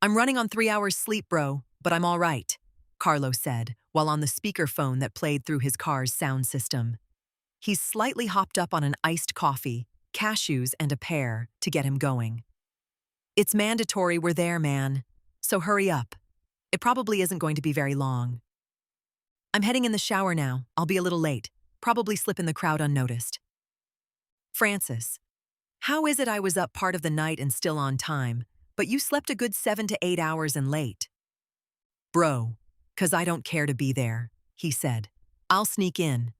I'm running on 3 hours sleep, bro, but I'm all right, Carlo said, while on the speakerphone that played through his car's sound system. He's slightly hopped up on an iced coffee, cashews, and a pear to get him going. It's mandatory we're there, man. So hurry up. It probably isn't going to be very long. I'm heading in the shower now. I'll be a little late. Probably slip in the crowd unnoticed. Francis, how is it I was up part of the night and still on time, but you slept a good 7 to 8 hours and late? Bro, 'cause I don't care to be there, he said. I'll sneak in.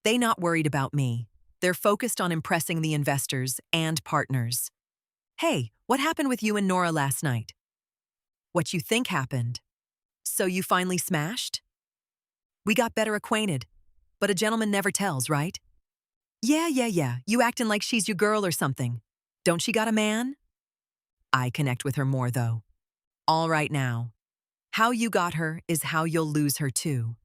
They not worried about me. They're focused on impressing the investors and partners. Hey, what happened with you and Nora last night? What you think happened? So you finally smashed? We got better acquainted, but a gentleman never tells, right? Yeah. You acting like she's your girl or something. Don't she got a man? I connect with her more, though. All right now. How you got her is how you'll lose her, too.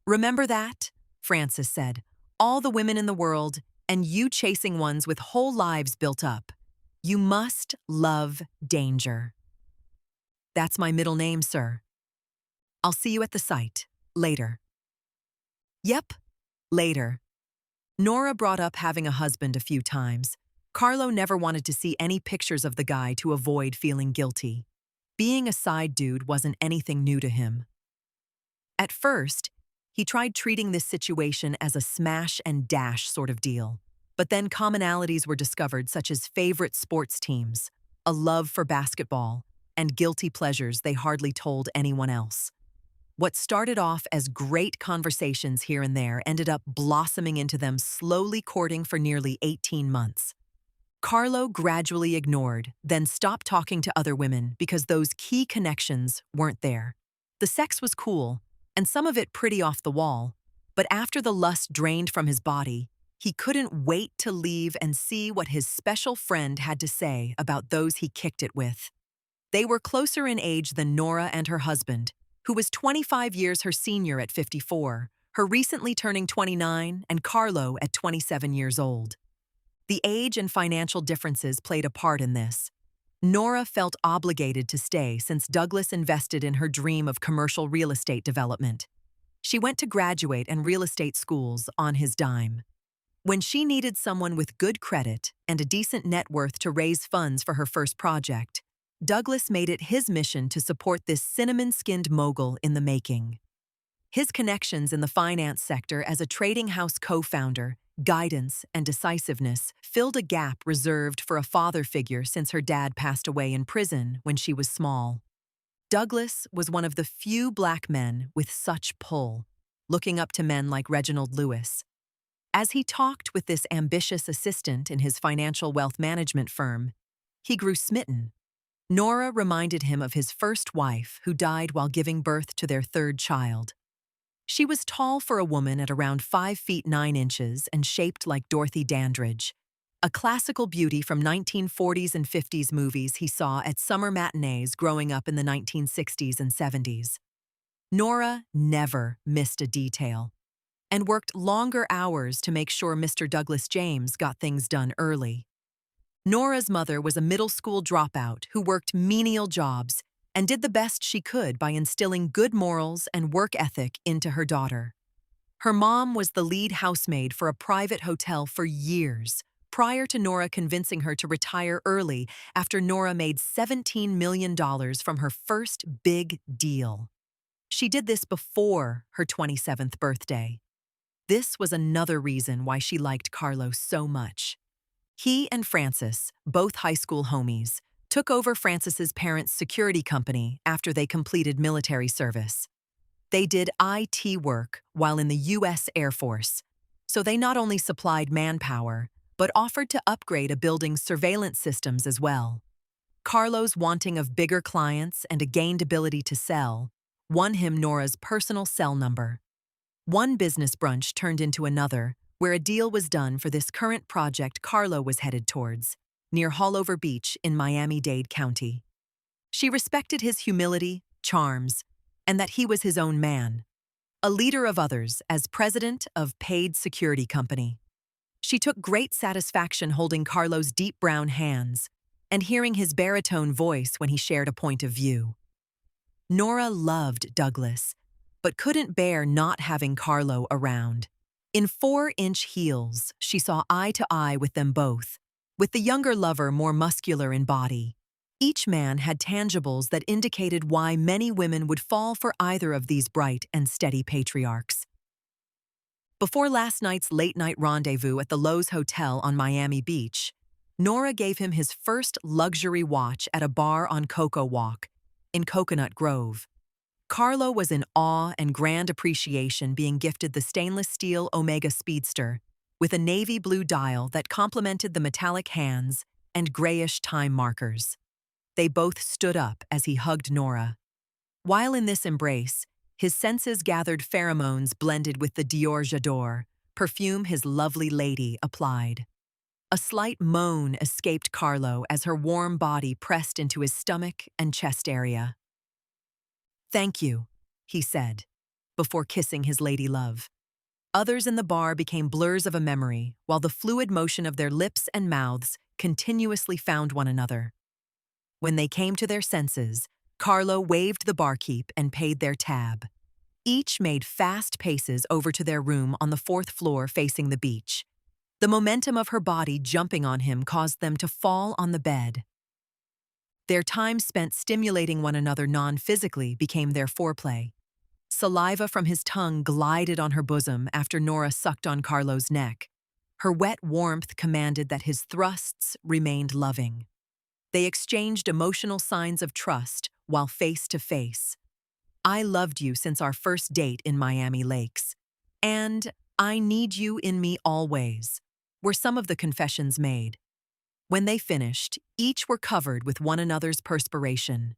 Remember that? Francis said. All the women in the world, and you chasing ones with whole lives built up. You must love danger. That's my middle name, sir. I'll see you at the site. Later. Yep, later. Nora brought up having a husband a few times. Carlo never wanted to see any pictures of the guy to avoid feeling guilty. Being a side dude wasn't anything new to him. At first, he tried treating this situation as a smash and dash sort of deal. But then commonalities were discovered, such as favorite sports teams, a love for basketball, and guilty pleasures they hardly told anyone else. What started off as great conversations here and there ended up blossoming into them slowly courting for nearly 18 months. Carlo gradually ignored, then stopped talking to other women because those key connections weren't there. The sex was cool, and some of it pretty off the wall, but after the lust drained from his body, he couldn't wait to leave and see what his special friend had to say about those he kicked it with. They were closer in age than Nora and her husband, who was 25 years her senior at 54, her recently turning 29, and Carlo at 27 years old. The age and financial differences played a part in this. Nora felt obligated to stay since Douglas invested in her dream of commercial real estate development. She went to graduate and real estate schools on his dime. When she needed someone with good credit and a decent net worth to raise funds for her first project, Douglas made it his mission to support this cinnamon-skinned mogul in the making. His connections in the finance sector as a trading house co-founder, guidance, and decisiveness filled a gap reserved for a father figure since her dad passed away in prison when she was small. Douglas was one of the few black men with such pull, looking up to men like Reginald Lewis. As he talked with this ambitious assistant in his financial wealth management firm, he grew smitten. Nora reminded him of his first wife who died while giving birth to their third child. She was tall for a woman at around 5 feet 9 inches and shaped like Dorothy Dandridge, a classical beauty from 1940s and 50s movies he saw at summer matinees growing up in the 1960s and 70s. Nora never missed a detail and worked longer hours to make sure Mr. Douglas James got things done early. Nora's mother was a middle school dropout who worked menial jobs and did the best she could by instilling good morals and work ethic into her daughter. Her mom was the lead housemaid for a private hotel for years, prior to Nora convincing her to retire early after Nora made $17 million from her first big deal. She did this before her 27th birthday. This was another reason why she liked Carlo so much. He and Francis, both high school homies, took over Francis's parents' security company after they completed military service. They did IT work while in the U.S. Air Force, so they not only supplied manpower, but offered to upgrade a building's surveillance systems as well. Carlo's wanting of bigger clients and a gained ability to sell won him Nora's personal cell number. One business brunch turned into another, where a deal was done for this current project Carlo was headed towards, near Haulover Beach in Miami-Dade County. She respected his humility, charms, and that he was his own man, a leader of others as president of Paid Security Company. She took great satisfaction holding Carlo's deep brown hands, and hearing his baritone voice when he shared a point of view. Nora loved Douglas, but couldn't bear not having Carlo around. In 4-inch heels, she saw eye to eye with them both, with the younger lover more muscular in body. Each man had tangibles that indicated why many women would fall for either of these bright and steady patriarchs. Before last night's late-night rendezvous at the Lowe's Hotel on Miami Beach, Nora gave him his first luxury watch at a bar on Coco Walk in Coconut Grove. Carlo was in awe and grand appreciation being gifted the stainless steel Omega Speedster with a navy blue dial that complemented the metallic hands and grayish time markers. They both stood up as he hugged Nora. While in this embrace, his senses gathered pheromones blended with the Dior J'adore, perfume his lovely lady applied. A slight moan escaped Carlo as her warm body pressed into his stomach and chest area. "Thank you," he said, before kissing his lady love. Others in the bar became blurs of a memory, while the fluid motion of their lips and mouths continuously found one another. When they came to their senses, Carlo waved the barkeep and paid their tab. Each made fast paces over to their room on the 4th floor facing the beach. The momentum of her body jumping on him caused them to fall on the bed. Their time spent stimulating one another non-physically became their foreplay. Saliva from his tongue glided on her bosom after Nora sucked on Carlo's neck. Her wet warmth commanded that his thrusts remained loving. They exchanged emotional signs of trust while face to face. "I loved you since our first date in Miami Lakes. And I need you in me always," were some of the confessions made. When they finished, each were covered with one another's perspiration.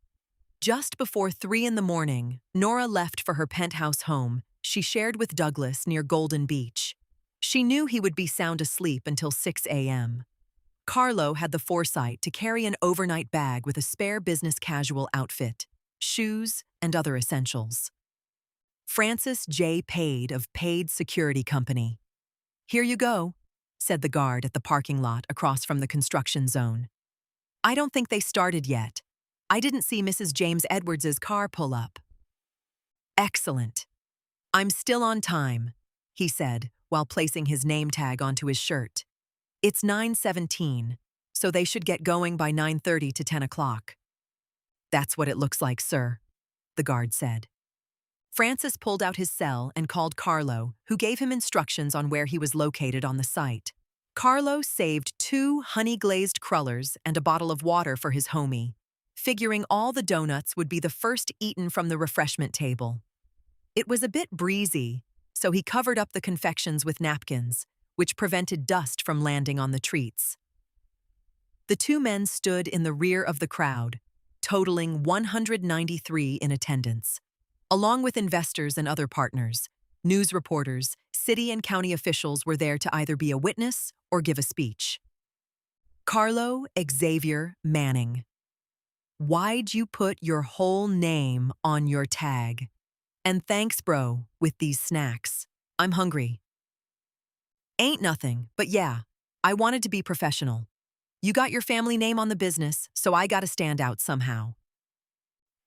Just before 3 in the morning, Nora left for her penthouse home she shared with Douglas near Golden Beach. She knew he would be sound asleep until 6 a.m. Carlo had the foresight to carry an overnight bag with a spare business casual outfit, shoes, and other essentials. Francis J. Pade of Pade Security Company. "Here you go," said the guard at the parking lot across from the construction zone. "I don't think they started yet. I didn't see Mrs. James Edwards's car pull up." "Excellent. I'm still on time," he said while placing his name tag onto his shirt. "It's 9:17, so they should get going by 9:30 to 10 o'clock. "That's what it looks like, sir," the guard said. Francis pulled out his cell and called Carlo, who gave him instructions on where he was located on the site. Carlo saved 2 honey-glazed crullers and a bottle of water for his homie, figuring all the donuts would be the first eaten from the refreshment table. It was a bit breezy, so he covered up the confections with napkins, which prevented dust from landing on the treats. The 2 men stood in the rear of the crowd, totaling 193 in attendance, along with investors and other partners. News reporters, city and county officials were there to either be a witness or give a speech. Carlo Xavier Manning. "Why'd you put your whole name on your tag? And thanks, bro, with these snacks. I'm hungry." "Ain't nothing, but yeah, I wanted to be professional. You got your family name on the business, so I gotta stand out somehow."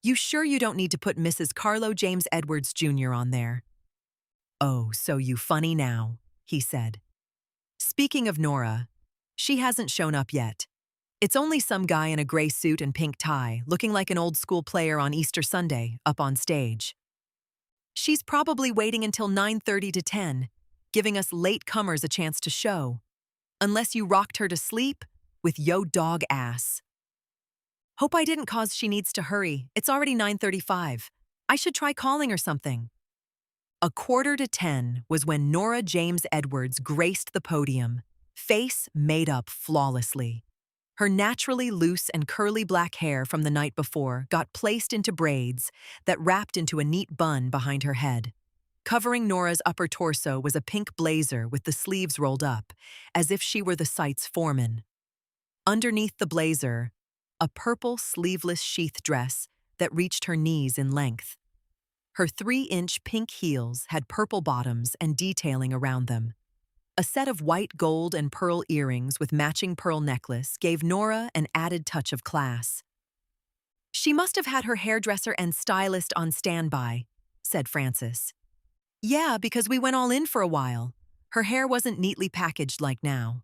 "You sure you don't need to put Mrs. Carlo James Edwards Jr. on there?" "Oh, so you funny now," he said. Speaking of Nora, she hasn't shown up yet. It's only some guy in a gray suit and pink tie, looking like an old-school player on Easter Sunday, up on stage. She's probably waiting until 9:30 to 10, giving us late-comers a chance to show. Unless you rocked her to sleep with yo dog ass. Hope I didn't cause she needs to hurry. It's already 9:35. I should try calling her something. 9:45 was when Nora James Edwards graced the podium, face made up flawlessly. Her naturally loose and curly black hair from the night before got placed into braids that wrapped into a neat bun behind her head. Covering Nora's upper torso was a pink blazer with the sleeves rolled up, as if she were the site's foreman. Underneath the blazer, a purple sleeveless sheath dress that reached her knees in length. Her 3-inch pink heels had purple bottoms and detailing around them. A set of white gold and pearl earrings with matching pearl necklace gave Nora an added touch of class. "She must have had her hairdresser and stylist on standby," said Frances. "Yeah, because we went all in for a while. Her hair wasn't neatly packaged like now."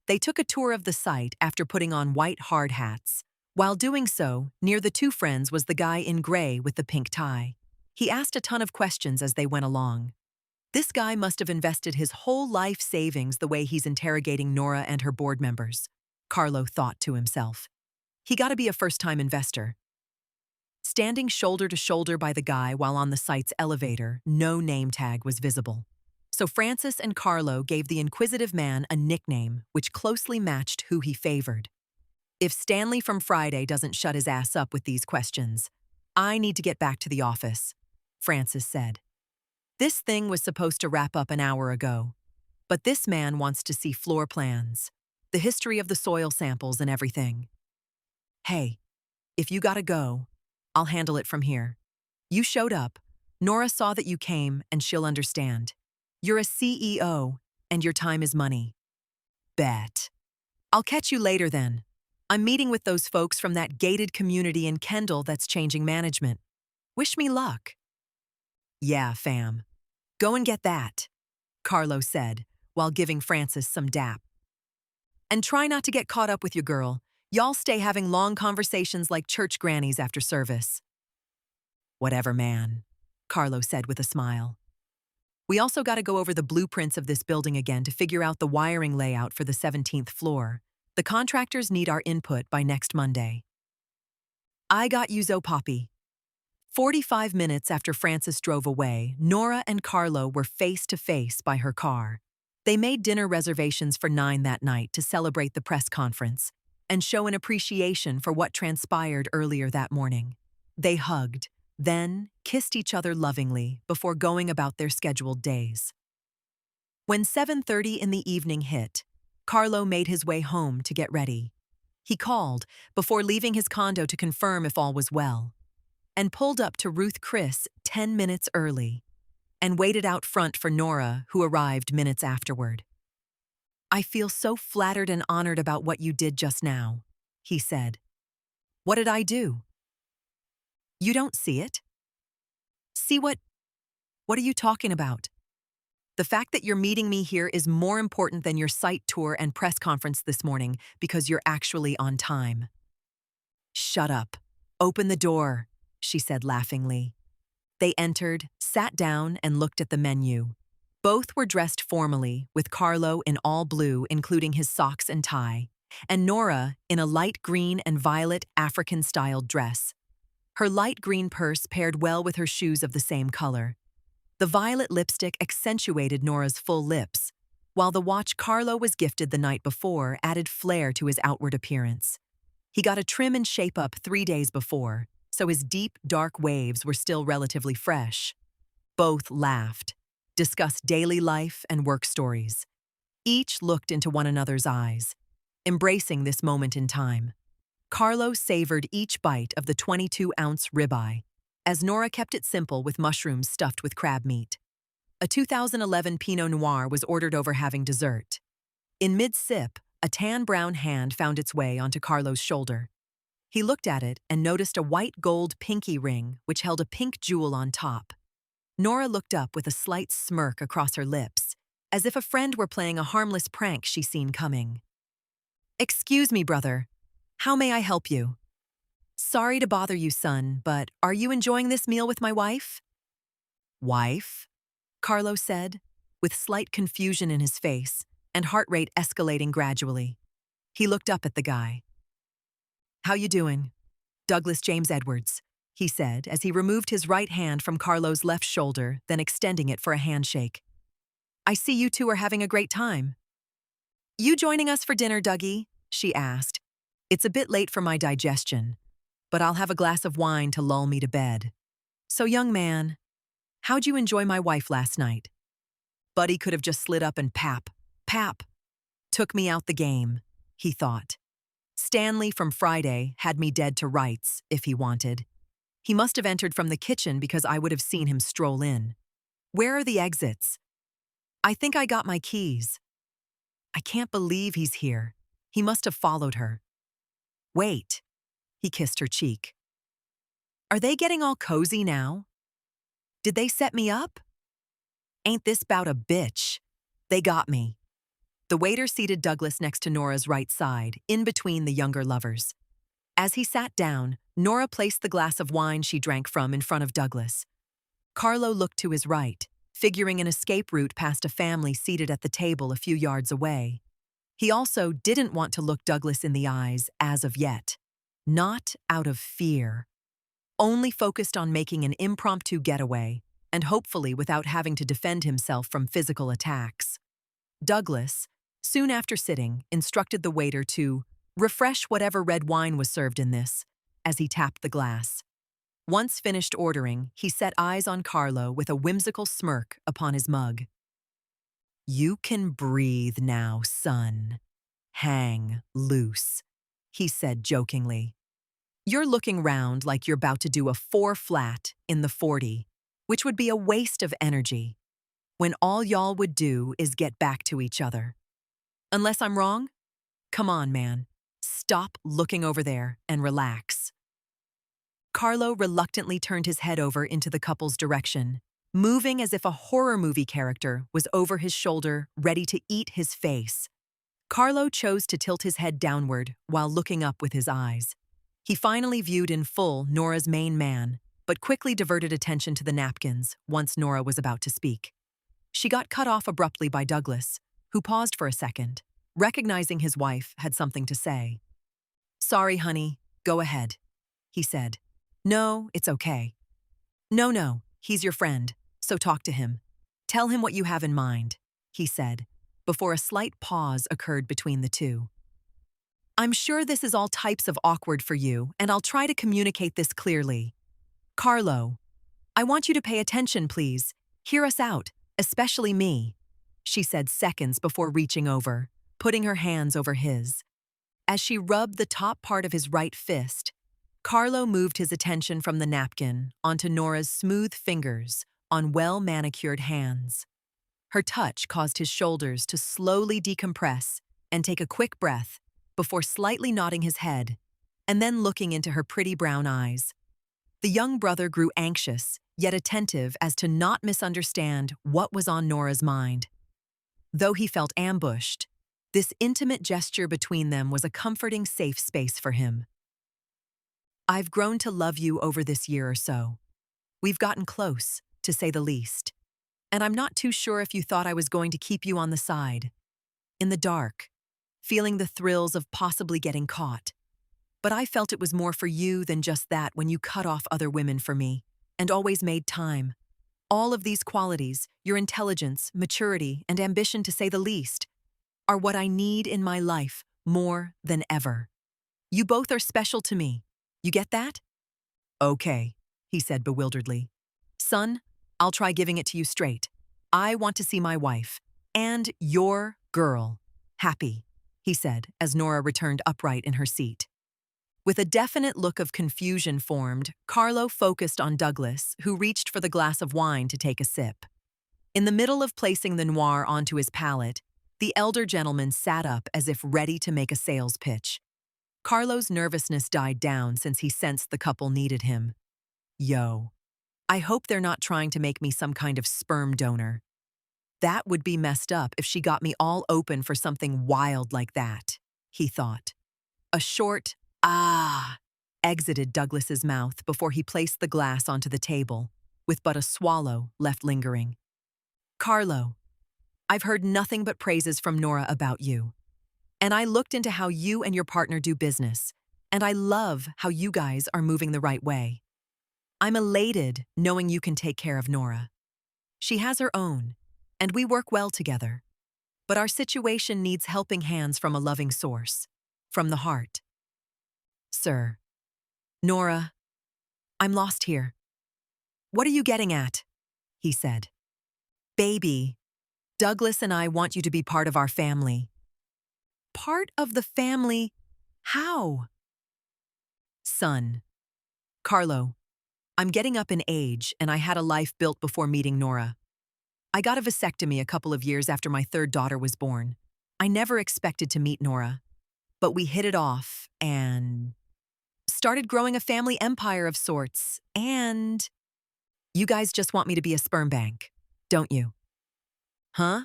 They took a tour of the site after putting on white hard hats. While doing so, near the two friends was the guy in gray with the pink tie. He asked a ton of questions as they went along. This guy must have invested his whole life savings the way he's interrogating Nora and her board members, Carlo thought to himself. He gotta be a first-time investor. Standing shoulder to shoulder by the guy while on the site's elevator, no name tag was visible. So Frances and Carlo gave the inquisitive man a nickname which closely matched who he favored. "If Stanley from Friday doesn't shut his ass up with these questions, I need to get back to the office," Frances said. This thing was supposed to wrap up an hour ago, but this man wants to see floor plans, the history of the soil samples and everything. "Hey, if you gotta go, I'll handle it from here. You showed up, Nora saw that you came, and she'll understand. You're a CEO, and your time is money." "Bet. I'll catch you later then. I'm meeting with those folks from that gated community in Kendall that's changing management. Wish me luck." "Yeah, fam. Go and get that," Carlo said, while giving Frances some dap. "And try not to get caught up with your girl. Y'all stay having long conversations like church grannies after service." "Whatever, man," Carlo said with a smile. "We also gotta go over the blueprints of this building again to figure out the wiring layout for the 17th floor. The contractors need our input by next Monday." "I got you, Poppy." 45 minutes after Frances drove away, Nora and Carlo were face to face by her car. They made dinner reservations for 9 that night to celebrate the press conference and show an appreciation for what transpired earlier that morning. They hugged, then kissed each other lovingly before going about their scheduled days. When 7:30 in the evening hit, Carlo made his way home to get ready. He called before leaving his condo to confirm if all was well, and pulled up to Ruth Chris 10 minutes early, and waited out front for Nora, who arrived minutes afterward. "I feel so flattered and honored about what you did just now," he said. "What did I do?" "You don't see it?" "See what? What are you talking about?" "The fact that you're meeting me here is more important than your site tour and press conference this morning because you're actually on time." "Shut up. Open the door," she said laughingly. They entered, sat down, and looked at the menu. Both were dressed formally, with Carlo in all blue, including his socks and tie, and Nora in a light green and violet African-styled dress. Her light green purse paired well with her shoes of the same color. The violet lipstick accentuated Nora's full lips, while the watch Carlo was gifted the night before added flair to his outward appearance. He got a trim and shape-up 3 days before, so his deep, dark waves were still relatively fresh. Both laughed, discussed daily life and work stories. Each looked into one another's eyes, embracing this moment in time. Carlo savored each bite of the 22-ounce ribeye, as Nora kept it simple with mushrooms stuffed with crab meat. A 2011 Pinot Noir was ordered over having dessert. In mid-sip, a tan-brown hand found its way onto Carlo's shoulder. He looked at it and noticed a white gold pinky ring which held a pink jewel on top. Nora looked up with a slight smirk across her lips, as if a friend were playing a harmless prank she seen coming. "Excuse me, brother. How may I help you?" "Sorry to bother you, son, but are you enjoying this meal with my wife?" "Wife?" Carlo said, with slight confusion in his face and heart rate escalating gradually. He looked up at the guy. "How you doing? Douglas James Edwards," he said as he removed his right hand from Carlo's left shoulder, then extending it for a handshake. "I see you two are having a great time." "You joining us for dinner, Dougie?" she asked. "It's a bit late for my digestion, but I'll have a glass of wine to lull me to bed. So, young man, how'd you enjoy my wife last night?" Buddy could have just slid up and pap. Took me out the game, he thought. Stanley from Friday had me dead to rights, if he wanted. He must have entered from the kitchen because I would have seen him stroll in. "Where are the exits?" I think I got my keys. I can't believe he's here. He must have followed her. Wait. He kissed her cheek. Are they getting all cozy now? Did they set me up? Ain't this bout a bitch? They got me. The waiter seated Douglas next to Nora's right side, in between the younger lovers. As he sat down, Nora placed the glass of wine she drank from in front of Douglas. Carlo looked to his right, figuring an escape route past a family seated at the table a few yards away. He also didn't want to look Douglas in the eyes as of yet. Not out of fear. Only focused on making an impromptu getaway, and hopefully without having to defend himself from physical attacks. Douglas, soon after sitting, instructed the waiter to refresh whatever red wine was served in this, as he tapped the glass. Once finished ordering, he set eyes on Carlo with a whimsical smirk upon his mug. You can breathe now, son. Hang loose, he said jokingly. You're looking round like you're about to do a 4 flat in the 40, which would be a waste of energy, when all y'all would do is get back to each other. Unless I'm wrong? Come on, man. Stop looking over there and relax. Carlo reluctantly turned his head over into the couple's direction, moving as if a horror movie character was over his shoulder, ready to eat his face. Carlo chose to tilt his head downward while looking up with his eyes. He finally viewed in full Nora's main man, but quickly diverted attention to the napkins once Nora was about to speak. She got cut off abruptly by Douglas, who paused for a second, recognizing his wife had something to say. Sorry, honey, go ahead, he said. No, it's okay. No, he's your friend, so talk to him. Tell him what you have in mind, he said, before a slight pause occurred between the two. I'm sure this is all types of awkward for you, and I'll try to communicate this clearly. Carlo, I want you to pay attention, please. Hear us out, especially me, she said seconds before reaching over, putting her hands over his. As she rubbed the top part of his right fist, Carlo moved his attention from the napkin onto Nora's smooth fingers on well-manicured hands. Her touch caused his shoulders to slowly decompress and take a quick breath before slightly nodding his head and then looking into her pretty brown eyes. The young brother grew anxious, yet attentive as to not misunderstand what was on Nora's mind. Though he felt ambushed, this intimate gesture between them was a comforting safe space for him. I've grown to love you over this year or so. We've gotten close, to say the least. And I'm not too sure if you thought I was going to keep you on the side, in the dark, feeling the thrills of possibly getting caught. But I felt it was more for you than just that when you cut off other women for me, and always made time. All of these qualities, your intelligence, maturity, and ambition to say the least, are what I need in my life more than ever. You both are special to me. You get that? Okay, he said bewilderedly. Son, I'll try giving it to you straight. I want to see my wife, and your girl, happy, he said as Nora returned upright in her seat. With a definite look of confusion formed, Carlo focused on Douglas, who reached for the glass of wine to take a sip. In the middle of placing the noir onto his palate, the elder gentleman sat up as if ready to make a sales pitch. Carlo's nervousness died down since he sensed the couple needed him. Yo, I hope they're not trying to make me some kind of sperm donor. That would be messed up if she got me all open for something wild like that, he thought. A short, ah, exited Douglas's mouth before he placed the glass onto the table, with but a swallow left lingering. Carlo, I've heard nothing but praises from Nora about you. And I looked into how you and your partner do business, and I love how you guys are moving the right way. I'm elated knowing you can take care of Nora. She has her own, and we work well together. But our situation needs helping hands from a loving source, from the heart. Sir, Nora, I'm lost here. What are you getting at? He said. Baby, Douglas and I want you to be part of our family. Part of the family? How? Son, Carlo, I'm getting up in age and I had a life built before meeting Nora. I got a vasectomy a couple of years after my third daughter was born. I never expected to meet Nora, but we hit it off and started growing a family empire of sorts. And you guys just want me to be a sperm bank, don't you? Huh?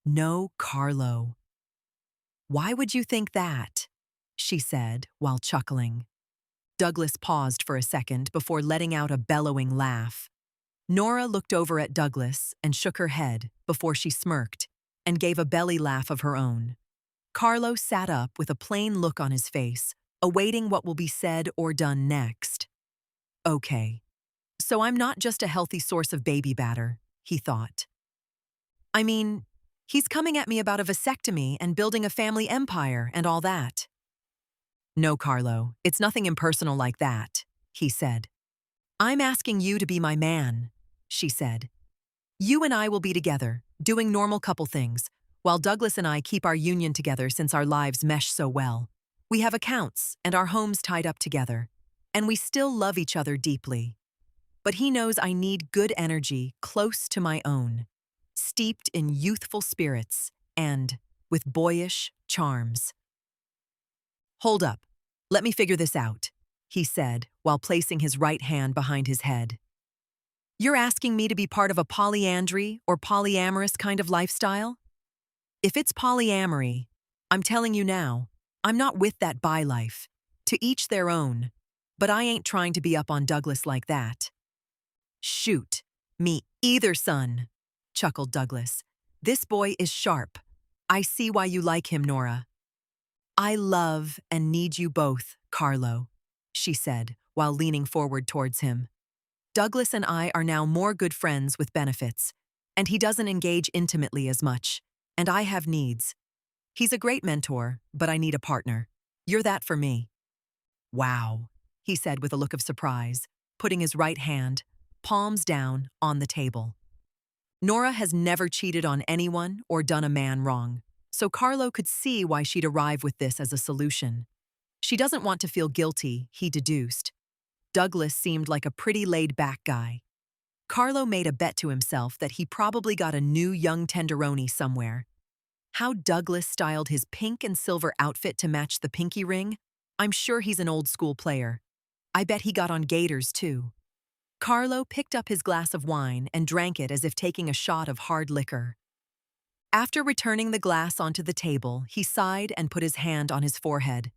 No, Carlo. Why would you think that? She said while chuckling. Douglas paused for a second before letting out a bellowing laugh. Nora looked over at Douglas and shook her head before she smirked and gave a belly laugh of her own. Carlo sat up with a plain look on his face, awaiting what will be said or done next. Okay, so I'm not just a healthy source of baby batter, he thought. I mean, he's coming at me about a vasectomy and building a family empire and all that. No, Carlo, it's nothing impersonal like that, he said. I'm asking you to be my man, she said. You and I will be together, doing normal couple things, while Douglas and I keep our union together since our lives mesh so well. We have accounts and our homes tied up together, and we still love each other deeply. But he knows I need good energy close to my own, steeped in youthful spirits and with boyish charms. Hold up, let me figure this out, he said while placing his right hand behind his head. You're asking me to be part of a polyandry or polyamorous kind of lifestyle? If it's polyamory, I'm telling you now, I'm not with that bi life. To each their own. But I ain't trying to be up on Douglas like that. Shoot, me either, son, chuckled Douglas. This boy is sharp. I see why you like him, Nora. I love and need you both, Carlo, she said while leaning forward towards him. Douglas and I are now more good friends with benefits, and he doesn't engage intimately as much, and I have needs. He's a great mentor, but I need a partner. You're that for me. Wow, he said with a look of surprise, putting his right hand, palms down, on the table. Nora has never cheated on anyone or done a man wrong, so Carlo could see why she'd arrive with this as a solution. She doesn't want to feel guilty, he deduced. Douglas seemed like a pretty laid-back guy. Carlo made a bet to himself that he probably got a new young tenderoni somewhere. How Douglas styled his pink and silver outfit to match the pinky ring, I'm sure he's an old-school player. I bet he got on gaiters, too. Carlo picked up his glass of wine and drank it as if taking a shot of hard liquor. After returning the glass onto the table, he sighed and put his hand on his forehead.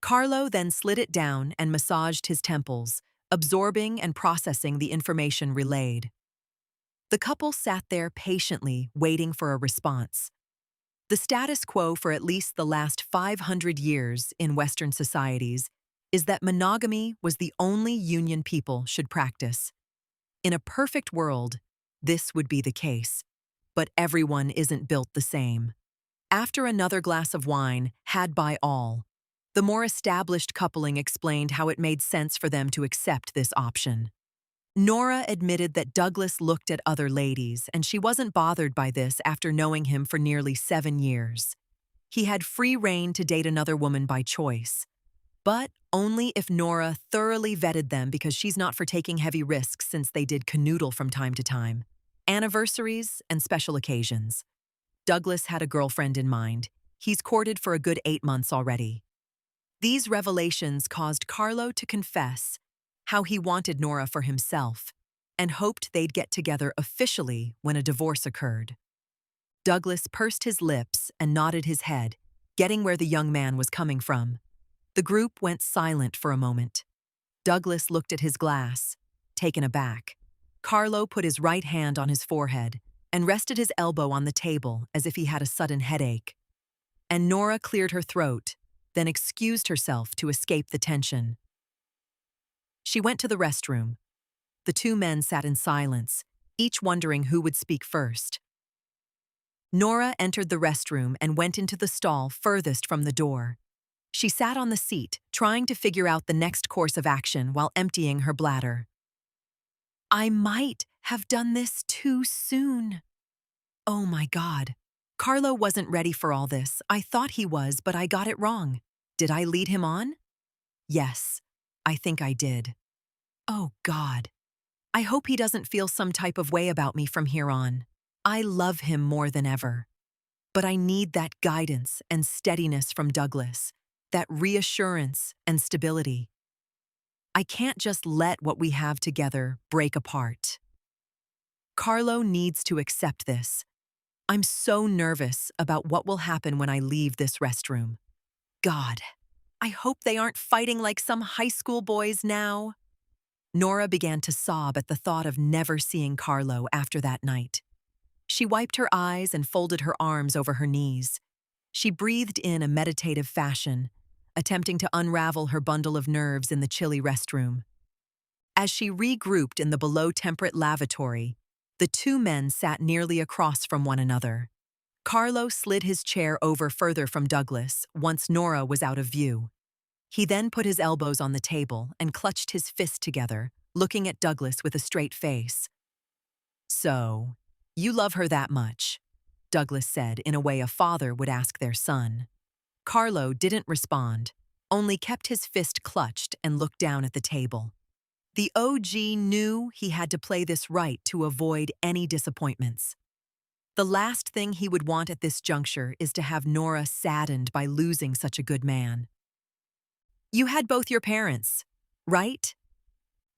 Carlo then slid it down and massaged his temples, absorbing and processing the information relayed. The couple sat there patiently, waiting for a response. The status quo for at least the last 500 years in Western societies is that monogamy was the only union people should practice. In a perfect world, this would be the case, but everyone isn't built the same. After another glass of wine, had by all, the more established coupling explained how it made sense for them to accept this option. Nora admitted that Douglas looked at other ladies, and she wasn't bothered by this after knowing him for nearly 7 years. He had free rein to date another woman by choice, but only if Nora thoroughly vetted them because she's not for taking heavy risks since they did canoodle from time to time, anniversaries and special occasions. Douglas had a girlfriend in mind. He's courted for a good 8 months already. These revelations caused Carlo to confess how he wanted Nora for himself and hoped they'd get together officially when a divorce occurred. Douglas pursed his lips and nodded his head, getting where the young man was coming from. The group went silent for a moment. Douglas looked at his glass, taken aback. Carlo put his right hand on his forehead and rested his elbow on the table as if he had a sudden headache. And Nora cleared her throat, then excused herself to escape the tension. She went to the restroom. The two men sat in silence, each wondering who would speak first. Nora entered the restroom and went into the stall furthest from the door. She sat on the seat, trying to figure out the next course of action while emptying her bladder. I might have done this too soon. Oh my God. Carlo wasn't ready for all this. I thought he was, but I got it wrong. Did I lead him on? Yes, I think I did. Oh God. I hope he doesn't feel some type of way about me from here on. I love him more than ever, but I need that guidance and steadiness from Douglas, that reassurance and stability. I can't just let what we have together break apart. Carlo needs to accept this. I'm so nervous about what will happen when I leave this restroom. God, I hope they aren't fighting like some high school boys now. Nora began to sob at the thought of never seeing Carlo after that night. She wiped her eyes and folded her arms over her knees. She breathed in a meditative fashion, attempting to unravel her bundle of nerves in the chilly restroom. As she regrouped in the below-temperate lavatory, the two men sat nearly across from one another. Carlo slid his chair over further from Douglas once Nora was out of view. He then put his elbows on the table and clutched his fists together, looking at Douglas with a straight face. "So, you love her that much?" Douglas said in a way a father would ask their son. Carlo didn't respond, only kept his fist clutched and looked down at the table. The OG knew he had to play this right to avoid any disappointments. The last thing he would want at this juncture is to have Nora saddened by losing such a good man. "You had both your parents, right?"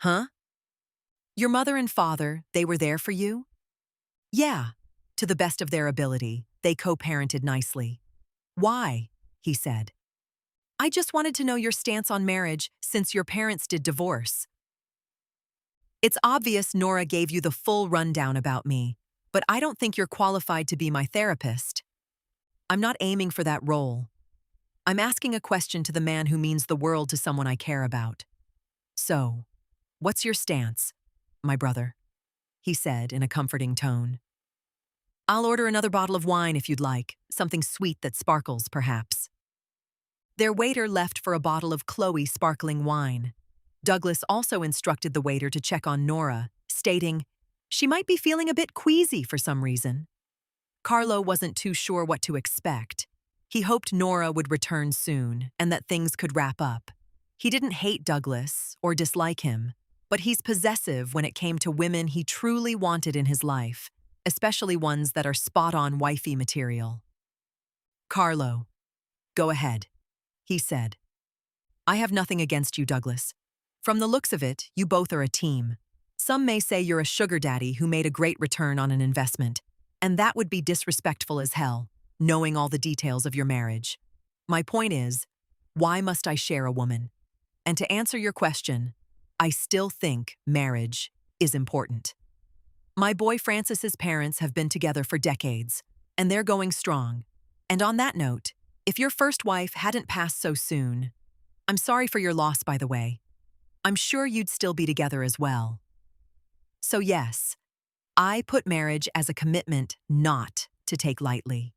"Huh? Your mother and father, they were there for you?" "Yeah, to the best of their ability, they co-parented nicely." "Why?" he said. "I just wanted to know your stance on marriage since your parents did divorce." "It's obvious Nora gave you the full rundown about me, but I don't think you're qualified to be my therapist. I'm not aiming for that role. I'm asking a question to the man who means the world to someone I care about. So, what's your stance, my brother?" he said in a comforting tone. "I'll order another bottle of wine if you'd like, something sweet that sparkles, perhaps." Their waiter left for a bottle of Chloe sparkling wine. Douglas also instructed the waiter to check on Nora, stating, "She might be feeling a bit queasy for some reason." Carlo wasn't too sure what to expect. He hoped Nora would return soon and that things could wrap up. He didn't hate Douglas or dislike him, but he's possessive when it came to women he truly wanted in his life, especially ones that are spot-on wifey material. "Carlo, go ahead," he said. "I have nothing against you, Douglas. From the looks of it, you both are a team. Some may say you're a sugar daddy who made a great return on an investment, and that would be disrespectful as hell, knowing all the details of your marriage. My point is, why must I share a woman? And to answer your question, I still think marriage is important. My boy Francis's parents have been together for decades, and they're going strong. And on that note, if your first wife hadn't passed so soon, I'm sorry for your loss, by the way. I'm sure you'd still be together as well. So yes, I put marriage as a commitment not to take lightly.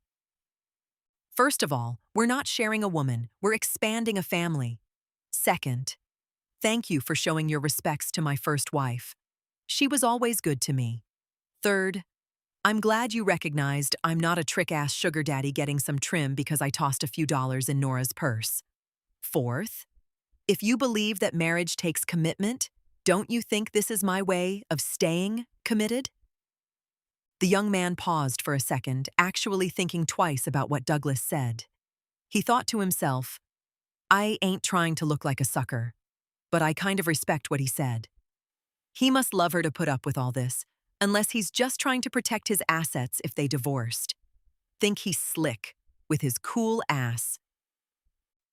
First of all, we're not sharing a woman, we're expanding a family. Second, thank you for showing your respects to my first wife. She was always good to me. Third, I'm glad you recognized I'm not a trick-ass sugar daddy getting some trim because I tossed a few dollars in Nora's purse. Fourth, if you believe that marriage takes commitment, don't you think this is my way of staying committed?" The young man paused for a second, actually thinking twice about what Douglas said. He thought to himself, I ain't trying to look like a sucker, but I kind of respect what he said. He must love her to put up with all this, unless he's just trying to protect his assets if they divorced. Think he's slick, with his cool ass.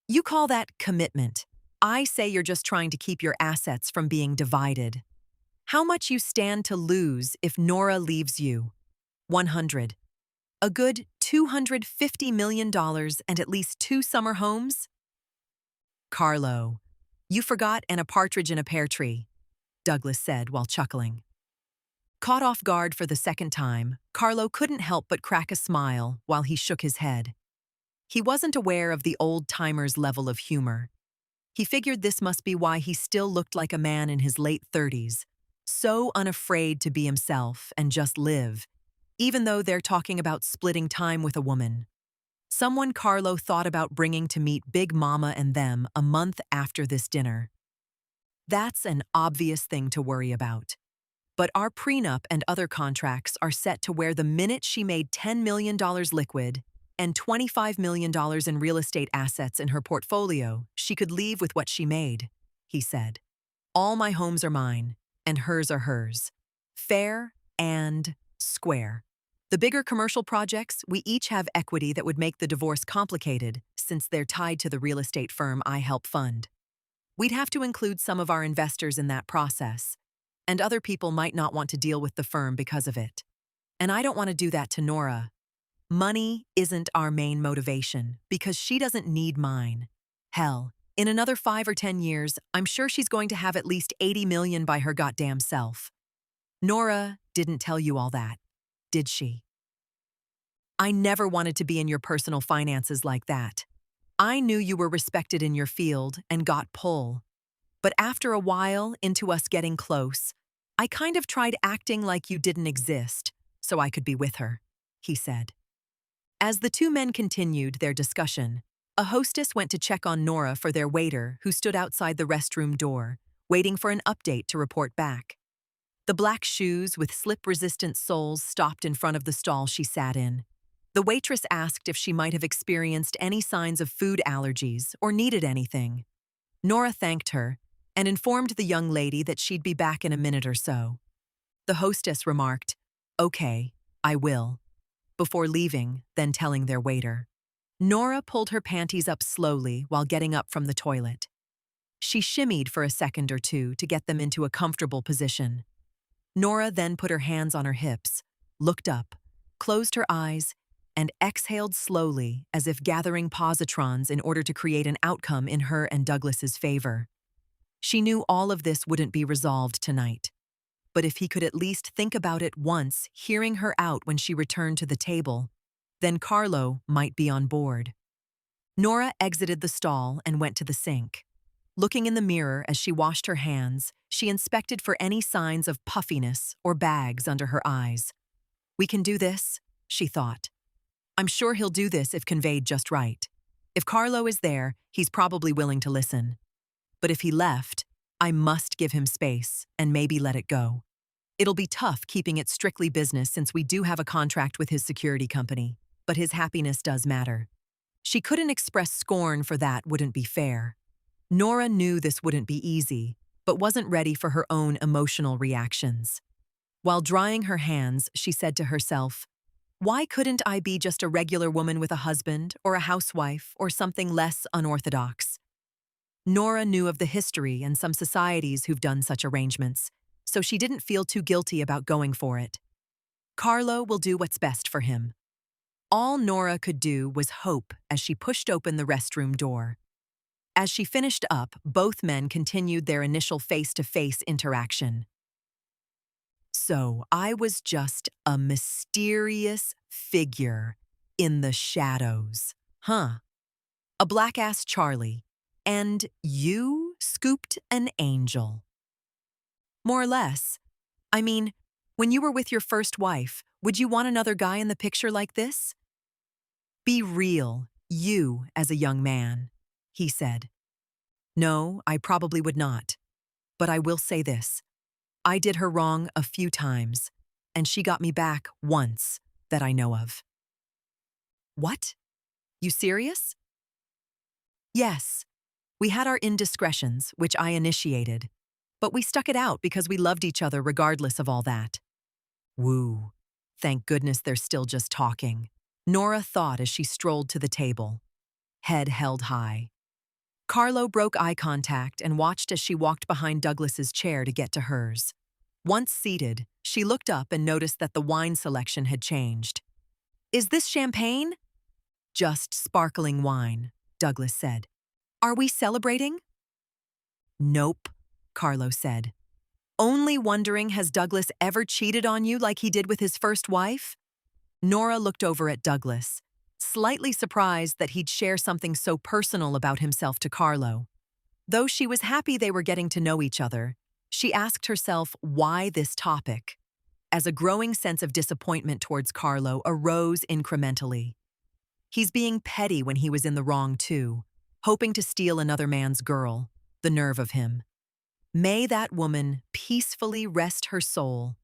You call that commitment. I say you're just trying to keep your assets from being divided. How much you stand to lose if Nora leaves you? 100. A good $250 million and at least 2 summer homes? Carlo, you forgot and a partridge in a pear tree, Douglas said while chuckling. Caught off guard for the second time, Carlo couldn't help but crack a smile while he shook his head. He wasn't aware of the old-timer's level of humor. He figured this must be why he still looked like a man in his late 30s, so unafraid to be himself and just live, even though they're talking about splitting time with a woman. Someone Carlo thought about bringing to meet Big Mama and them a month after this dinner. That's an obvious thing to worry about. But our prenup and other contracts are set to where the minute she made $10 million liquid and $25 million in real estate assets in her portfolio, she could leave with what she made, he said. All my homes are mine, and hers are hers. Fair and square. The bigger commercial projects, we each have equity that would make the divorce complicated, since they're tied to the real estate firm I help fund. We'd have to include some of our investors in that process, and other people might not want to deal with the firm because of it. And I don't want to do that to Nora. Money isn't our main motivation, because she doesn't need mine. Hell, in another 5 or 10 years, I'm sure she's going to have at least 80 million by her goddamn self. Nora didn't tell you all that, did she? I never wanted to be in your personal finances like that. I knew you were respected in your field and got pull. But after a while into us getting close, I kind of tried acting like you didn't exist, so I could be with her, he said. As the two men continued their discussion, a hostess went to check on Nora for their waiter who stood outside the restroom door, waiting for an update to report back. The black shoes with slip-resistant soles stopped in front of the stall she sat in. The waitress asked if she might have experienced any signs of food allergies or needed anything. Nora thanked her and informed the young lady that she'd be back in a minute or so. The hostess remarked, "Okay, I will," before leaving, then telling their waiter. Nora pulled her panties up slowly while getting up from the toilet. She shimmied for a second or two to get them into a comfortable position. Nora then put her hands on her hips, looked up, closed her eyes, and exhaled slowly as if gathering positrons in order to create an outcome in her and Douglas's favor. She knew all of this wouldn't be resolved tonight. But if he could at least think about it once, hearing her out when she returned to the table, then Carlo might be on board. Nora exited the stall and went to the sink. Looking in the mirror as she washed her hands, she inspected for any signs of puffiness or bags under her eyes. "We can do this," she thought. "I'm sure he'll do this if conveyed just right. If Carlo is there, he's probably willing to listen. But if he left, I must give him space and maybe let it go. It'll be tough keeping it strictly business since we do have a contract with his security company, but his happiness does matter." She couldn't express scorn for that wouldn't be fair. Nora knew this wouldn't be easy, but wasn't ready for her own emotional reactions. While drying her hands, she said to herself, "Why couldn't I be just a regular woman with a husband or a housewife or something less unorthodox?" Nora knew of the history and some societies who've done such arrangements, so she didn't feel too guilty about going for it. Carlo will do what's best for him. All Nora could do was hope as she pushed open the restroom door. As she finished up, both men continued their initial face-to-face interaction. "So I was just a mysterious figure in the shadows, huh? A black-ass Charlie, and you scooped an angel." "More or less. I mean, when you were with your first wife, would you want another guy in the picture like this?" "Be real, you as a young man," he said. "No, I probably would not. But I will say this. I did her wrong a few times, and she got me back once that I know of." "What? You serious?" "Yes. We had our indiscretions, which I initiated, but we stuck it out because we loved each other regardless of all that." Woo. Thank goodness they're still just talking, Nora thought as she strolled to the table, head held high. Carlo broke eye contact and watched as she walked behind Douglas's chair to get to hers. Once seated, she looked up and noticed that the wine selection had changed. "Is this champagne?" "Just sparkling wine," Douglas said. "Are we celebrating?" "Nope," Carlo said. "Only wondering, has Douglas ever cheated on you like he did with his first wife?" Nora looked over at Douglas, slightly surprised that he'd share something so personal about himself to Carlo. Though she was happy they were getting to know each other, she asked herself why this topic, as a growing sense of disappointment towards Carlo arose incrementally. He's being petty when he was in the wrong too, hoping to steal another man's girl. The nerve of him. May that woman peacefully rest her soul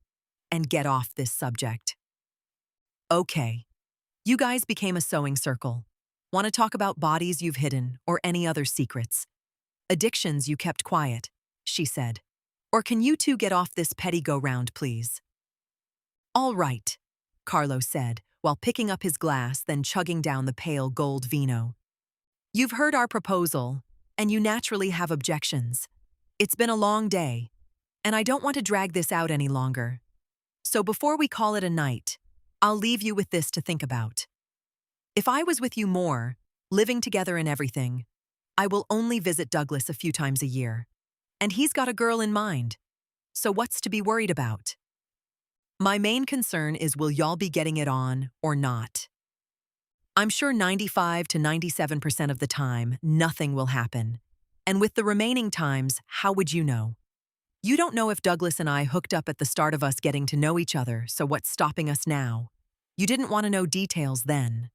and get off this subject. Okay, you guys became a sewing circle. Want to talk about bodies you've hidden or any other secrets? Addictions you kept quiet, she said. Or can you two get off this petty go-round, please? All right, Carlo said, while picking up his glass, then chugging down the pale gold vino. You've heard our proposal, and you naturally have objections. It's been a long day, and I don't want to drag this out any longer. So before we call it a night, I'll leave you with this to think about. If I was with you more, living together and everything, I will only visit Douglas a few times a year. And he's got a girl in mind. So what's to be worried about? My main concern is will y'all be getting it on or not? I'm sure 95 to 97% of the time, nothing will happen. And with the remaining times, how would you know? You don't know if Douglas and I hooked up at the start of us getting to know each other, so what's stopping us now? You didn't want to know details then.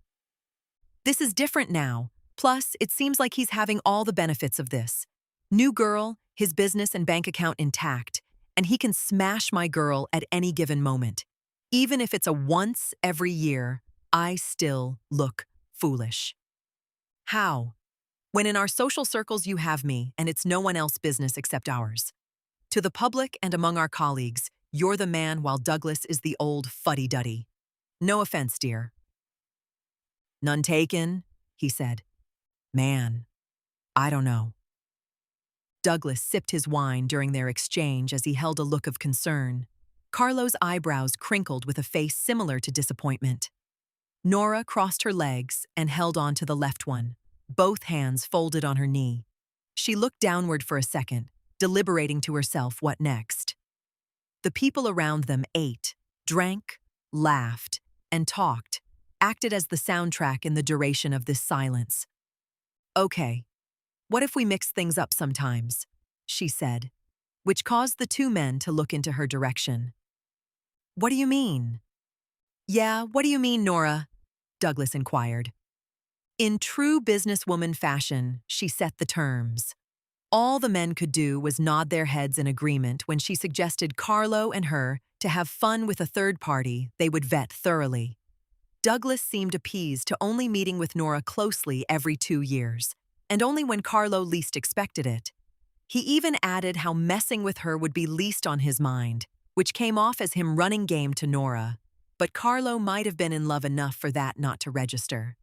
This is different now. Plus, it seems like he's having all the benefits of this. New girl, his business and bank account intact, and he can smash my girl at any given moment. Even if it's a once every year, I still look foolish. How? When in our social circles you have me, and it's no one else's business except ours. To the public and among our colleagues, you're the man while Douglas is the old fuddy-duddy. No offense, dear. None taken, he said. Man, I don't know. Douglas sipped his wine during their exchange as he held a look of concern. Carlo's eyebrows crinkled with a face similar to disappointment. Nora crossed her legs and held on to the left one, both hands folded on her knee. She looked downward for a second, deliberating to herself what next. The people around them ate, drank, laughed, and talked, acted as the soundtrack in the duration of this silence. Okay, what if we mix things up sometimes? She said, which caused the two men to look into her direction. What do you mean? Yeah, what do you mean, Nora? Douglas inquired. In true businesswoman fashion, she set the terms. All the men could do was nod their heads in agreement when she suggested Carlo and her to have fun with a third party they would vet thoroughly. Douglas seemed appeased to only meeting with Nora closely every 2 years, and only when Carlo least expected it. He even added how messing with her would be least on his mind, which came off as him running game to Nora, but Carlo might have been in love enough for that not to register.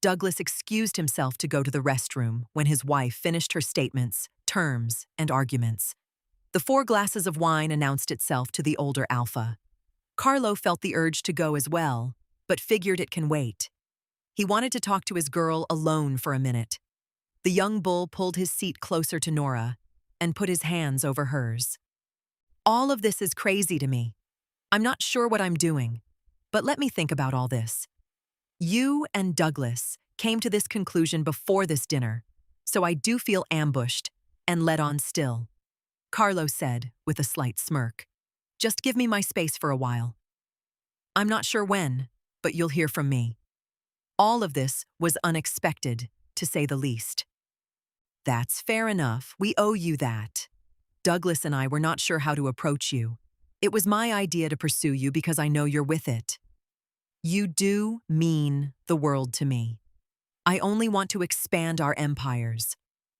Douglas excused himself to go to the restroom when his wife finished her statements, terms, and arguments. The 4 glasses of wine announced itself to the older alpha. Carlo felt the urge to go as well, but figured it can wait. He wanted to talk to his girl alone for a minute. The young bull pulled his seat closer to Nora and put his hands over hers. All of this is crazy to me. I'm not sure what I'm doing, but let me think about all this. You and Douglas came to this conclusion before this dinner, so I do feel ambushed and led on still. Carlo said with a slight smirk. Just give me my space for a while. I'm not sure when, but you'll hear from me. All of this was unexpected, to say the least. That's fair enough. We owe you that. Douglas and I were not sure how to approach you. It was my idea to pursue you because I know you're with it. You do mean the world to me. I only want to expand our empires.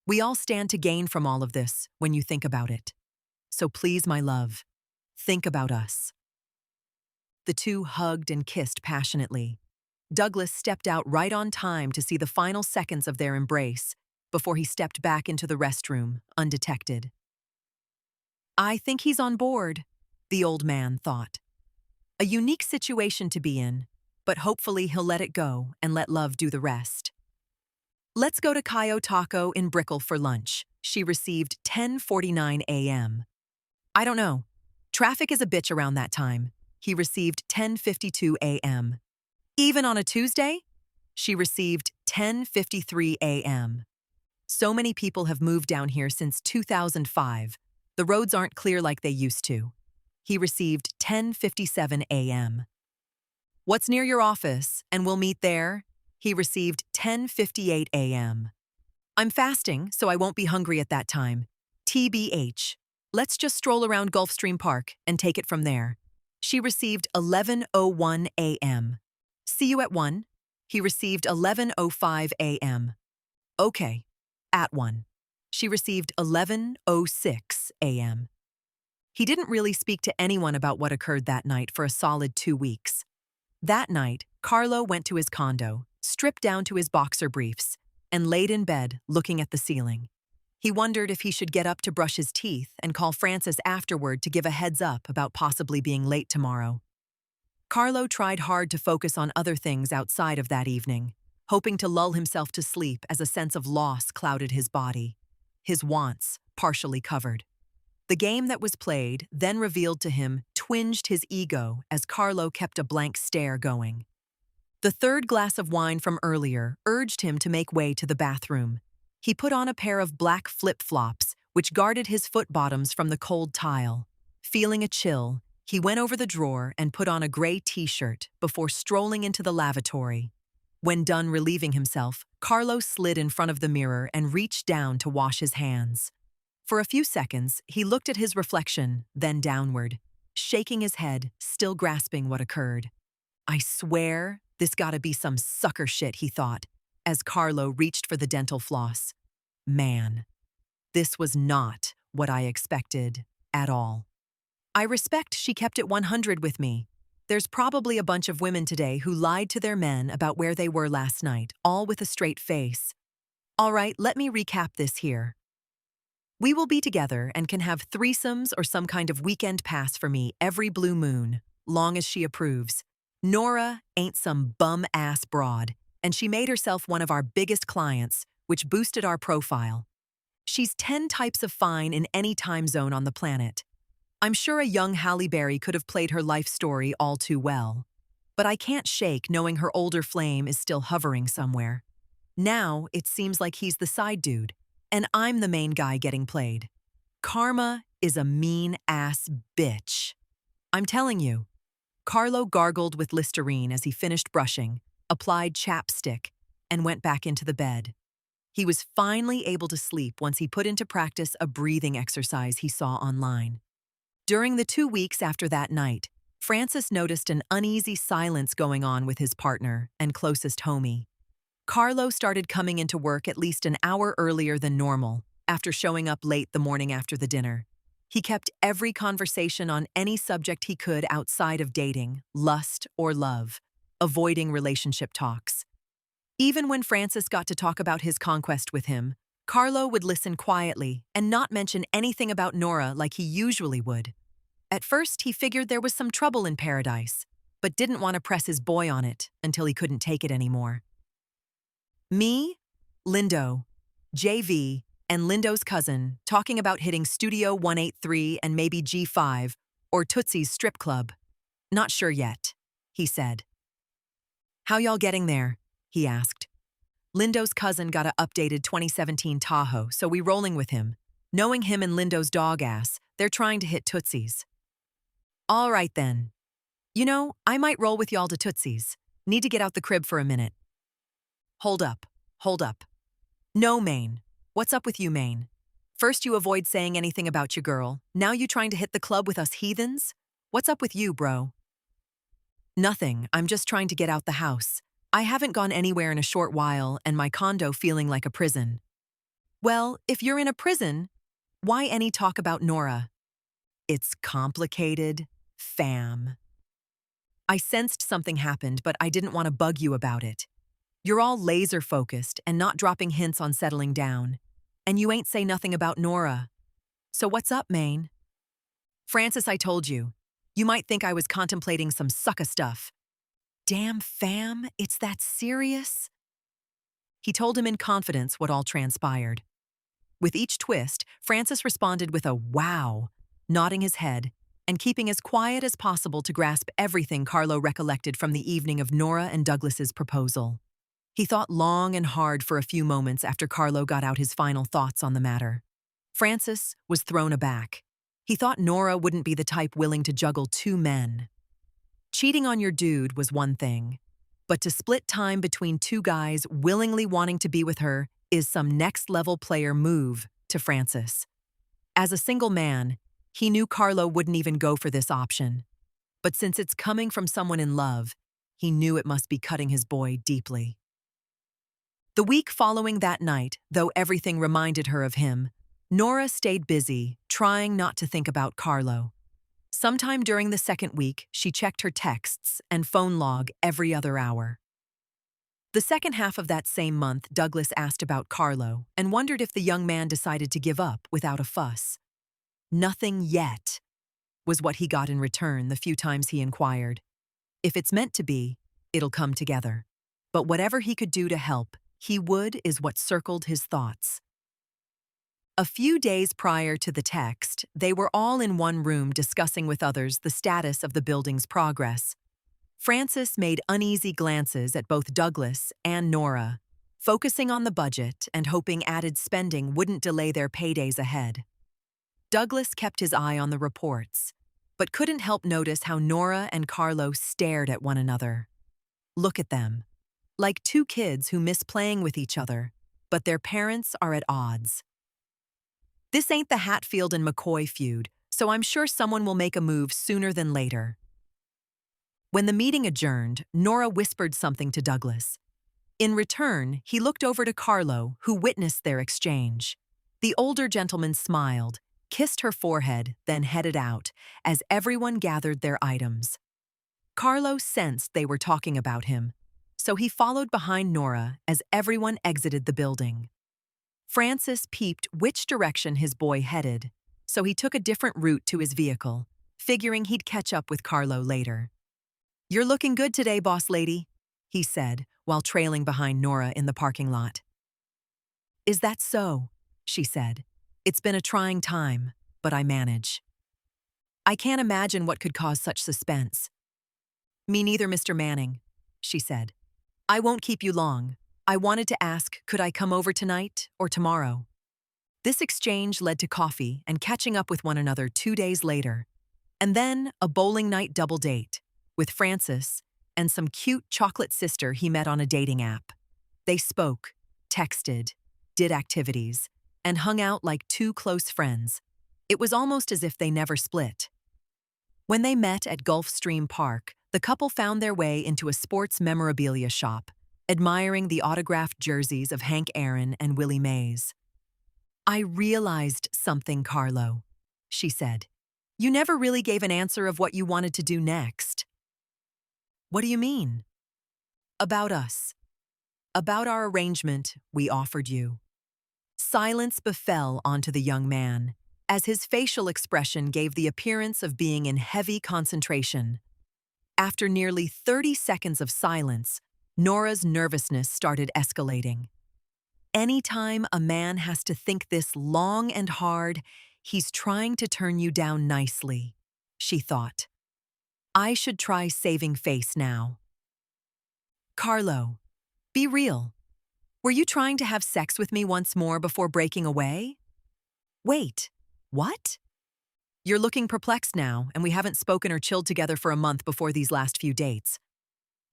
We all stand to gain from all of this when you think about it. So please, my love, think about us. The two hugged and kissed passionately. Douglas stepped out right on time to see the final seconds of their embrace before he stepped back into the restroom, undetected. I think he's on board, the old man thought. A unique situation to be in, but hopefully he'll let it go and let love do the rest. Let's go to Cayo Taco in Brickell for lunch. She received 10:49 a.m. I don't know. Traffic is a bitch around that time. He received 10:52 a.m. Even on a Tuesday? She received 10:53 a.m. So many people have moved down here since 2005. The roads aren't clear like they used to. He received 10:57 a.m. What's near your office, and we'll meet there? He received 10:58 a.m. I'm fasting, so I won't be hungry at that time. TBH. Let's just stroll around Gulfstream Park and take it from there. She received 11:01 a.m. See you at 1? He received 11:05 a.m. Okay, at 1. She received 11:06 a.m. He didn't really speak to anyone about what occurred that night for a solid 2 weeks. That night, Carlo went to his condo, stripped down to his boxer briefs, and laid in bed looking at the ceiling. He wondered if he should get up to brush his teeth and call Frances afterward to give a heads up about possibly being late tomorrow. Carlo tried hard to focus on other things outside of that evening, hoping to lull himself to sleep as a sense of loss clouded his body, his wants partially covered. The game that was played, then revealed to him, twinged his ego as Carlo kept a blank stare going. The third glass of wine from earlier urged him to make way to the bathroom. He put on a pair of black flip-flops, which guarded his foot bottoms from the cold tile. Feeling a chill, he went over the drawer and put on a gray t-shirt before strolling into the lavatory. When done relieving himself, Carlo slid in front of the mirror and reached down to wash his hands. For a few seconds, he looked at his reflection, then downward, shaking his head, still grasping what occurred. I swear, this gotta be some sucker shit, he thought, as Carlo reached for the dental floss. Man, this was not what I expected at all. I respect she kept it 100 with me. There's probably a bunch of women today who lied to their men about where they were last night, all with a straight face. All right, let me recap this here. We will be together and can have threesomes or some kind of weekend pass for me every blue moon, long as she approves. Nora ain't some bum-ass broad, and she made herself one of our biggest clients, which boosted our profile. She's 10 types of fine in any time zone on the planet. I'm sure a young Halle Berry could have played her life story all too well. But I can't shake knowing her older flame is still hovering somewhere. Now it seems like he's the side dude, and I'm the main guy getting played. Karma is a mean-ass bitch. I'm telling you. Carlo gargled with Listerine as he finished brushing, applied chapstick, and went back into the bed. He was finally able to sleep once he put into practice a breathing exercise he saw online. During the 2 weeks after that night, Frances noticed an uneasy silence going on with his partner and closest homie. Carlo started coming into work at least an hour earlier than normal, after showing up late the morning after the dinner. He kept every conversation on any subject he could outside of dating, lust, or love, avoiding relationship talks. Even when Frances got to talk about his conquest with him, Carlo would listen quietly and not mention anything about Nora like he usually would. At first, he figured there was some trouble in paradise, but didn't want to press his boy on it until he couldn't take it anymore. Me, Lindo, JV, and Lindo's cousin talking about hitting Studio 183 and maybe G5 or Tootsie's strip club. Not sure yet, he said. How y'all getting there? He asked. Lindo's cousin got a updated 2017 Tahoe, so we rolling with him. Knowing him and Lindo's dog ass, they're trying to hit Tootsie's. All right then. You know, I might roll with y'all to Tootsie's. Need to get out the crib for a minute. Hold up. No, Maine. What's up with you, Maine? First you avoid saying anything about your girl, now you trying to hit the club with us heathens? What's up with you, bro? Nothing, I'm just trying to get out the house. I haven't gone anywhere in a short while and my condo feeling like a prison. Well, if you're in a prison, why any talk about Nora? It's complicated, fam. I sensed something happened, but I didn't want to bug you about it. You're all laser-focused and not dropping hints on settling down. And you ain't say nothing about Nora. So what's up, Maine? Frances, I told you. You might think I was contemplating some sucka stuff. Damn, fam, it's that serious? He told him in confidence what all transpired. With each twist, Frances responded with a wow, nodding his head and keeping as quiet as possible to grasp everything Carlo recollected from the evening of Nora and Douglas's proposal. He thought long and hard for a few moments after Carlo got out his final thoughts on the matter. Frances was thrown aback. He thought Nora wouldn't be the type willing to juggle 2 men. Cheating on your dude was one thing, but to split time between 2 guys willingly wanting to be with her is some next-level player move to Frances. As a single man, he knew Carlo wouldn't even go for this option. But since it's coming from someone in love, he knew it must be cutting his boy deeply. The week following that night, though everything reminded her of him, Nora stayed busy, trying not to think about Carlo. Sometime during the second week, she checked her texts and phone log every other hour. The second half of that same month, Douglas asked about Carlo and wondered if the young man decided to give up without a fuss. "Nothing yet," was what he got in return the few times he inquired. "If it's meant to be, it'll come together." But whatever he could do to help, he would is what circled his thoughts. A few days prior to the text, they were all in one room discussing with others the status of the building's progress. Francis made uneasy glances at both Douglas and Nora, focusing on the budget and hoping added spending wouldn't delay their paydays ahead. Douglas kept his eye on the reports, but couldn't help notice how Nora and Carlo stared at one another. Look at them. Like two kids who miss playing with each other, but their parents are at odds. This ain't the Hatfield and McCoy feud, so I'm sure someone will make a move sooner than later. When the meeting adjourned, Nora whispered something to Douglas. In return, he looked over to Carlo, who witnessed their exchange. The older gentleman smiled, kissed her forehead, then headed out, as everyone gathered their items. Carlo sensed they were talking about him, so he followed behind Nora as everyone exited the building. Francis peeped which direction his boy headed, so he took a different route to his vehicle, figuring he'd catch up with Carlo later. "You're looking good today, boss lady," he said, while trailing behind Nora in the parking lot. "Is that so?" she said. "It's been a trying time, but I manage." "I can't imagine what could cause such suspense." "Me neither, Mr. Manning," she said. "I won't keep you long. I wanted to ask, could I come over tonight or tomorrow?" This exchange led to coffee and catching up with one another 2 days later, and then a bowling night double date with Francis and some cute chocolate sister he met on a dating app. They spoke, texted, did activities, and hung out like two close friends. It was almost as if they never split. When they met at Gulfstream Park, the couple found their way into a sports memorabilia shop, admiring the autographed jerseys of Hank Aaron and Willie Mays. "I realized something, Carlo," she said. "You never really gave an answer of what you wanted to do next." "What do you mean?" "About us. About our arrangement we offered you." Silence befell onto the young man, as his facial expression gave the appearance of being in heavy concentration. After nearly 30 seconds of silence, Nora's nervousness started escalating. Anytime a man has to think this long and hard, he's trying to turn you down nicely, she thought. I should try saving face now. "Carlo, be real. Were you trying to have sex with me once more before breaking away?" "Wait, what?" "You're looking perplexed now, and we haven't spoken or chilled together for a month before these last few dates.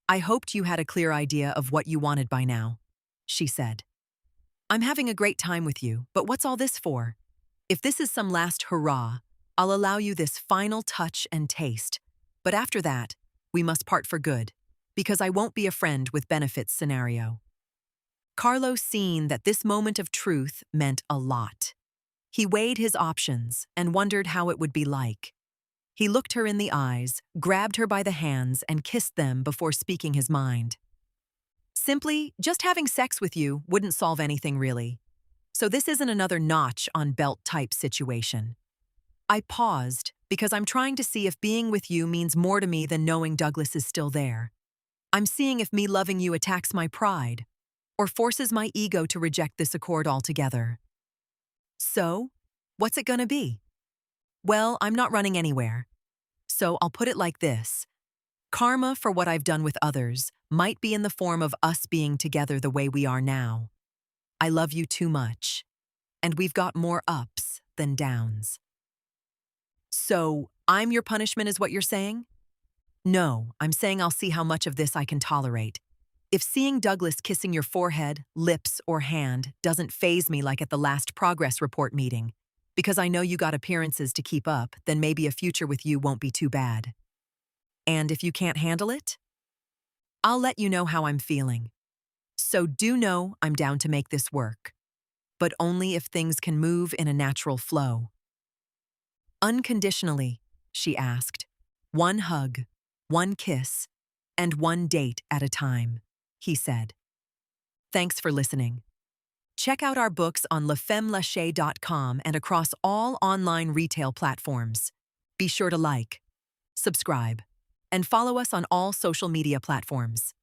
I hoped you had a clear idea of what you wanted by now," she said. "I'm having a great time with you, but what's all this for? If this is some last hurrah, I'll allow you this final touch and taste. But after that, we must part for good, because I won't be a friend with benefits scenario." Carlo seen that this moment of truth meant a lot. He weighed his options and wondered how it would be like. He looked her in the eyes, grabbed her by the hands, and kissed them before speaking his mind. "Simply, just having sex with you wouldn't solve anything really. So this isn't another notch on belt type situation." I paused because I'm trying to see if being with you means more to me than knowing Douglas is still there. I'm seeing if me loving you attacks my pride or forces my ego to reject this accord altogether. "So, what's it gonna be?" "Well, I'm not running anywhere. So I'll put it like this. Karma for what I've done with others might be in the form of us being together the way we are now. I love you too much, and we've got more ups than downs." "So, I'm your punishment is what you're saying?" "No, I'm saying I'll see how much of this I can tolerate. If seeing Douglas kissing your forehead, lips, or hand doesn't faze me like at the last progress report meeting, Because I know you got appearances to keep up, then maybe a future with you won't be too bad. And if you can't handle it, I'll let you know how I'm feeling. So do know I'm down to make this work, but only if things can move in a natural flow. Unconditionally, she asked. One hug, one kiss, and one date at a time, he said. Thanks for listening. Check out our books on lafemmelachey.com and across all online retail platforms. Be sure to like, subscribe, and follow us on all social media platforms.